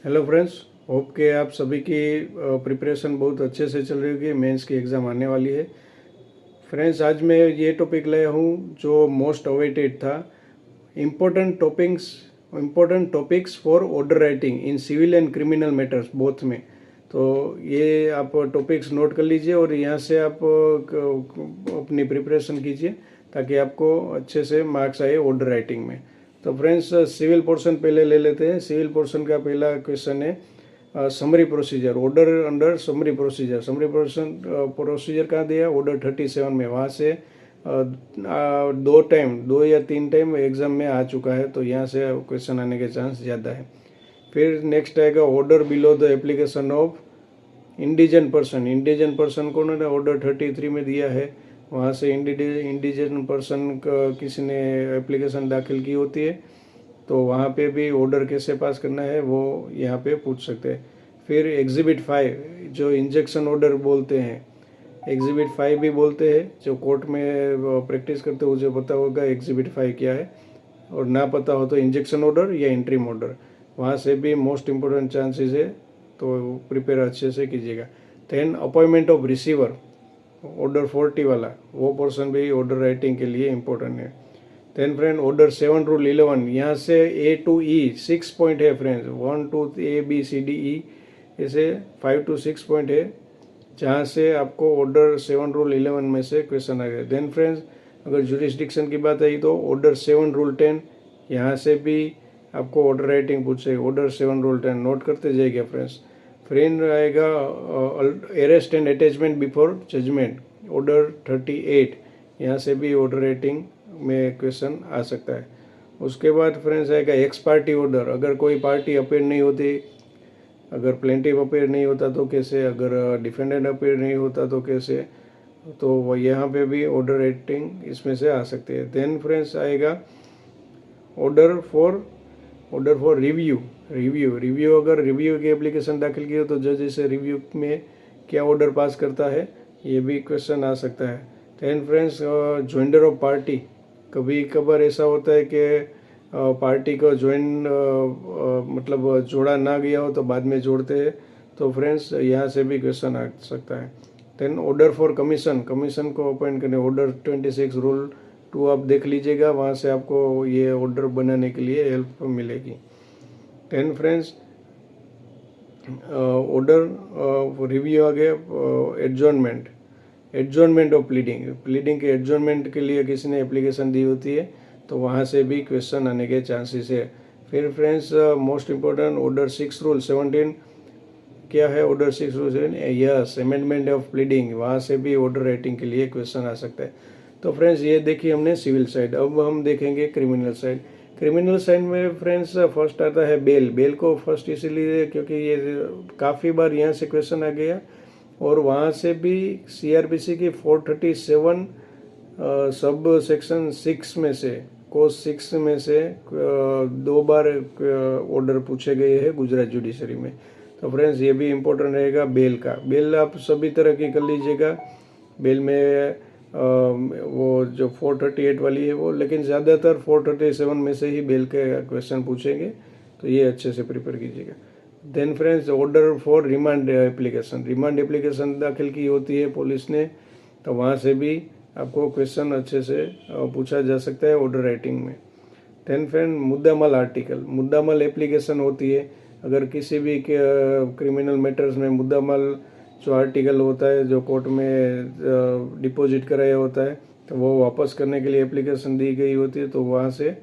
Hello friends, hope के आप सभी की प्रिपरेशन बहुत अच्छे से चल रही होगी। मेंस की एग्ज़ाम आने वाली है। फ्रेंड्स, आज मैं ये टॉपिक लाया हूँ जो मोस्ट अवेटेड था। Important topics for order writing in civil and criminal matters both में। तो ये आप टॉपिक्स नोट कर लीजिए और यहाँ से आप अपनी प्रिपरेशन कीजिए ताकि आपको अच्छे से मार्क्स आए ऑर्डर राइटिंग में। तो फ्रेंड्स, सिविल पोर्शन पहले ले लेते हैं। सिविल पोर्शन का पहला क्वेश्चन है summary procedure, order under summary procedure. Summary procedure कहाँ दिया? ऑर्डर 37 में। वहाँ से दो या तीन टाइम एग्जाम में आ चुका है, तो यहाँ से क्वेश्चन आने के चांस ज़्यादा है। फिर नेक्स्ट आएगा order below the application of indigent person. Indigent person को ना ऑर्डर 33 में दिया है। वहाँ से इंडिजन पर्सन किसी ने एप्लीकेशन दाखिल की होती है, तो वहाँ पे भी ऑर्डर कैसे पास करना है वो यहाँ पे पूछ सकते हैं। फिर एग्जिबिट 5 जो इंजेक्शन ऑर्डर बोलते हैं, एग्जिबिट 5 भी बोलते हैं। जो कोर्ट में प्रैक्टिस करते हो मुझे पता होगा एग्जिबिट 5 क्या है, और ना पता हो तो इंजेक्शन ऑर्डर या इंट्रीम ऑर्डर, वहाँ से भी मोस्ट इम्पोर्टेंट चांसेस है, तो प्रिपेयर अच्छे से कीजिएगा। Then appointment of receiver, order 40 वाला, वो पोर्शन भी ऑर्डर राइटिंग के लिए इम्पोर्टेंट है। देन फ्रेंड ऑर्डर 7 रूल 11, यहाँ से ए टू ई 6 पॉइंट है friends. 1 2 A B C D E, ऐसे 5 to 6 पॉइंट है, जहाँ से आपको ऑर्डर 7 रूल 11 में से क्वेश्चन आ गए। देन फ्रेंड्स, अगर जुरिस्डिक्शन की बात आई तो ऑर्डर 7 रूल 10, यहाँ से भी आपको ऑर्डर राइटिंग पूछे। ऑर्डर 7 रूल 10 नोट करते जाइए फ्रेंड्स। फ्रेंड आएगा arrest and attachment before judgment, order 38, यहाँ से भी ऑर्डर राइटिंग में क्वेश्चन आ सकता है। उसके बाद फ्रेंड्स आएगा एक्स पार्टी ऑर्डर। अगर कोई पार्टी अपेयर नहीं होती, अगर प्लेंटिव अपेयर नहीं होता तो कैसे, अगर डिफेंडेंट अपेयर नहीं होता तो कैसे, तो वो यहाँ पे भी ऑर्डर राइटिंग इसमें से आ सकती है। देन फ्रेंड्स आएगा ऑर्डर फॉर रिव्यू अगर रिव्यू की एप्लीकेशन दाखिल की हो तो जज इसे रिव्यू में क्या ऑर्डर पास करता है, ये भी क्वेश्चन आ सकता है। Then friends joinder of party, कभी कभार ऐसा होता है कि पार्टी को मतलब जोड़ा ना गया हो तो बाद में जोड़ते हैं, तो फ्रेंड्स यहाँ से भी क्वेश्चन आ सकता है। देन ऑर्डर फॉर कमीशन को अपॉइंट करने, ऑर्डर 26 रूल 2 आप देख लीजिएगा, वहाँ से आपको ये ऑर्डर बनाने के लिए हेल्प मिलेगी। देन फ्रेंड्स ऑर्डर रिव्यू आ गया एडजॉर्नमेंट ऑफ प्लीडिंग के एडजॉर्नमेंट के लिए किसी ने एप्लीकेशन दी होती है, तो वहाँ से भी क्वेश्चन आने के चांसेस है। फिर friends most important order 6 rule 17 क्या है? Order 6 rule 7 yes amendment of pleading, वहाँ से भी ऑर्डर राइटिंग के लिए क्वेश्चन आ सकता है। तो फ्रेंड्स ये देखिए हमने सिविल साइड, अब हम देखेंगे क्रिमिनल साइड। क्रिमिनल साइड में फ्रेंड्स फर्स्ट आता है बेल को फर्स्ट इसीलिए क्योंकि ये काफ़ी बार यहाँ से क्वेश्चन आ गया, और वहाँ से भी CRPC की 437 सब सेक्शन 6 में से कोर्स 6 में से 2 बार ऑर्डर पूछे गए हैं गुजरात जुडिशरी में। तो फ्रेंड्स ये भी इम्पोर्टेंट रहेगा बेल का। बेल आप सभी तरह की कर लीजिएगा। बेल में वो जो 438 वाली है वो, लेकिन ज़्यादातर 437 में से ही बेल के क्वेश्चन पूछेंगे, तो ये अच्छे से प्रिपेयर कीजिएगा। Then friends order for remand application दाखिल की होती है पुलिस ने, तो वहाँ से भी आपको क्वेश्चन अच्छे से पूछा जा सकता है ऑर्डर राइटिंग में। देन फ्रेंड मुद्दामाल एप्लीकेशन होती है। अगर किसी भी क्रिमिनल मैटर्स में मुद्दामाल जो आर्टिकल होता है जो कोर्ट में डिपॉजिट कराया होता है, तो वो वापस करने के लिए एप्लीकेशन दी गई होती है, तो वहाँ से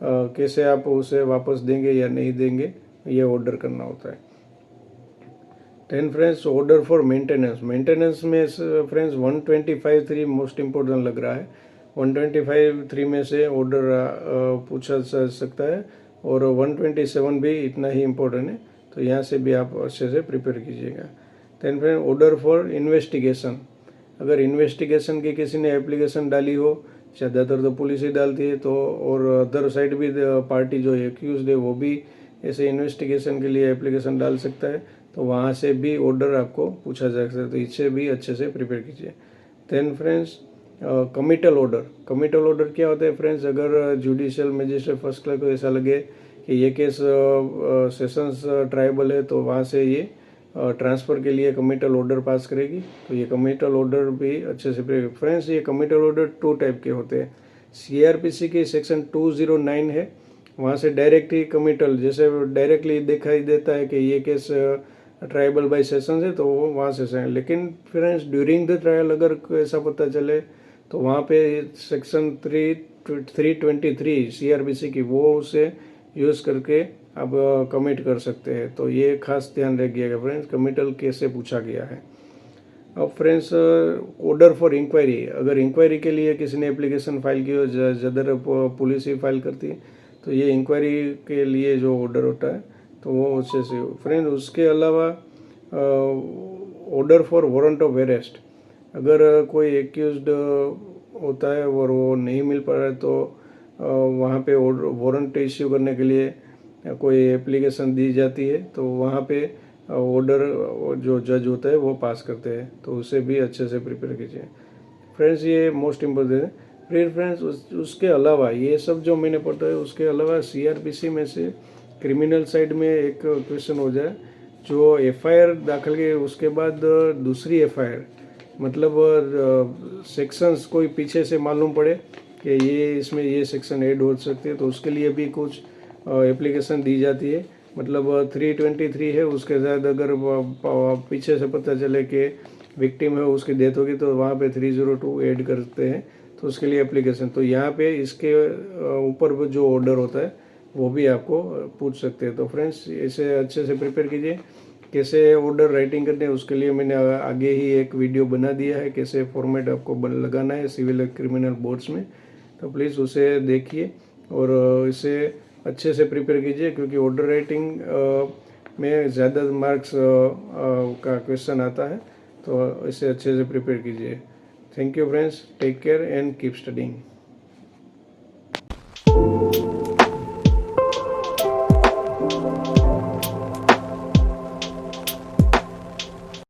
कैसे आप उसे वापस देंगे या नहीं देंगे ये ऑर्डर करना होता है। Then friends order for maintenance में फ्रेंड्स 125(3) मोस्ट इम्पोर्टेंट लग रहा है। 125(3) में से ऑर्डर पूछा जा सकता है, और 127 भी इतना ही इम्पोर्टेंट है, तो यहाँ से भी आप अच्छे से प्रिपेयर कीजिएगा। Then friend order for investigation, अगर इन्वेस्टिगेशन की किसी ने एप्लीकेशन डाली हो, ज़्यादातर तो पुलिस ही डालती है, तो और अदर साइड भी पार्टी जो एक्यूज है वो भी ऐसे इन्वेस्टिगेशन के लिए एप्लीकेशन डाल सकता है, तो वहाँ से भी ऑर्डर आपको पूछा जा सकता है, तो इससे भी अच्छे से प्रिपेयर कीजिए। देन फ्रेंड्स कमिटल ऑर्डर क्या होता है फ्रेंड्स? अगर जुडिशियल मजिस्ट्रेट फर्स्ट क्लास को ऐसा लगे कि ये केस सेशंस ट्राइबल है तो वहाँ से ये ट्रांसफ़र के लिए कमिटल ऑर्डर पास करेगी। तो ये कमिटल ऑर्डर भी अच्छे से फ्रेंड्स, ये कमिटल ऑर्डर 2 टाइप के होते हैं। CRPC के सेक्शन 209 है, वहाँ से डायरेक्ट ही कमिटल, जैसे डायरेक्टली दिखाई देता है कि ये केस ट्राइबल बाय सेशंस है तो वो वहाँ से है। लेकिन फ्रेंड्स, ड्यूरिंग द ट्रायल अगर ऐसा पता चले तो वहाँ पे सेक्शन 323 CRPC की वो उसे यूज़ करके आप कमिट कर सकते हैं। तो ये खास ध्यान रखिएगा फ्रेंड्स, कमिटल कैसे पूछा गया है। अब फ्रेंड्स, ऑर्डर फॉर इंक्वायरी, अगर इंक्वायरी के लिए किसी ने एप्लीकेशन फाइल की हो, ज़्यादातर पुलिस ही फाइल करती है, तो ये इंक्वायरी के लिए जो ऑर्डर होता है तो वो उससे से फ्रेंड। उसके अलावा order for warrant of arrest, अगर कोई एक्यूज्ड होता है और वो नहीं मिल पा रहा है तो वहाँ पे वारंट इश्यू करने के लिए कोई एप्लीकेशन दी जाती है, तो वहाँ पे ऑर्डर जो जज होता है वो पास करते हैं, तो उसे भी अच्छे से प्रिपेयर कीजिए फ्रेंड्स, ये मोस्ट इम्पोर्टेंट है। फिर फ्रेंड्स, उसके अलावा ये सब जो मैंने पढ़ा है, उसके अलावा CRPC में से क्रिमिनल साइड में एक क्वेश्चन हो जाए, जो FIR दाखिल के उसके बाद दूसरी FIR, मतलब सेक्शंस कोई पीछे से मालूम पड़े कि ये इसमें ये सेक्शन ऐड हो सकती है, तो उसके लिए भी कुछ एप्लीकेशन दी जाती है। मतलब 323 है, उसके साथ अगर पीछे से पता चले कि विक्टिम है, उसकी डेथ होगी, तो वहाँ पे 302 ऐड करते हैं, तो उसके लिए एप्लीकेशन। तो यहाँ पे इसके ऊपर जो ऑर्डर होता है वो भी आपको पूछ सकते हैं। तो फ्रेंड्स, इसे अच्छे से प्रिपेयर कीजिए। कैसे ऑर्डर राइटिंग करते हैं उसके लिए मैंने आगे ही एक वीडियो बना दिया है, कैसे फॉर्मेट आपको लगाना है सिविल क्रिमिनल बोर्ड्स में, तो प्लीज़ उसे देखिए और इसे अच्छे से प्रिपेयर कीजिए, क्योंकि ऑर्डर राइटिंग में ज़्यादा मार्क्स का क्वेश्चन आता है, तो इसे अच्छे से प्रिपेयर कीजिए। Thank you friends, take care and keep studying.